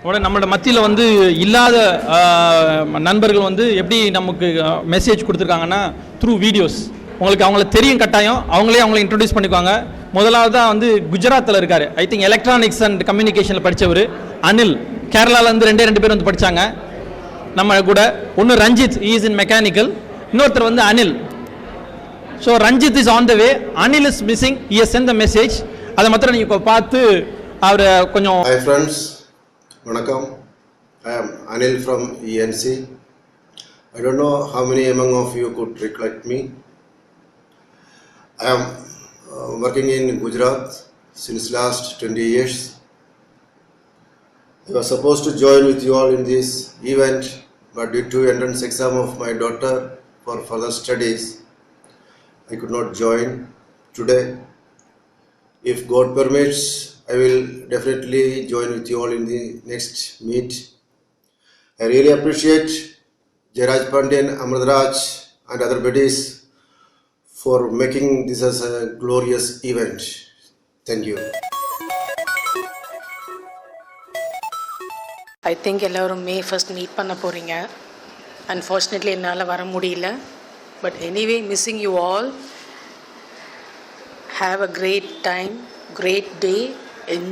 நம்மளோட மத்தியில் வந்து இல்லாத நண்பர்கள் வந்து எப்படி நமக்கு மெசேஜ் கொடுத்துருக்காங்கன்னா த்ரூ வீடியோஸ். உங்களுக்கு அவங்கள தெரியும் கட்டாயம், அவங்கள இன்ட்ரடியூஸ் பண்ணிக்குவாங்க. முதலாவதாக வந்து குஜராத்தில் இருக்கார், ஐ திங்க் எலக்ட்ரானிக்ஸ் அண்ட் கம்யூனிகேஷனில் படித்தவர் அனில். கேரளாவிலேருந்து ரெண்டு பேர் வந்து படித்தாங்க நம்ம கூட. ஒன்று ரஞ்சித், இஸ் இன் மெக்கானிக்கல். இன்னொருத்தர் வந்து Anil. So Ranjith is on the way, Anil is missing, he has sent the message. அதை மாத்திரம் நீங்கள் பார்த்து அவரை கொஞ்சம். Hi friends, வணக்கம். I am Anil from ENC. I don't know how many among of you could recollect me. I am working in Gujarat since last 20 years. I was supposed to join with you all in this event, but due to entrance exam of my daughter for further studies, I could not join today. If God permits, I will definitely join with you all in the next meet. I really appreciate Jairaj Pandian, Amraraj and other buddies for making this as a glorious event. Thank you. I think எல்லாரும் May 1st meet பண்ண போகிறீங்க. Unfortunately என்னால் வர முடியல. But anyway, missing you all. Have a great time, great day. Enjoy.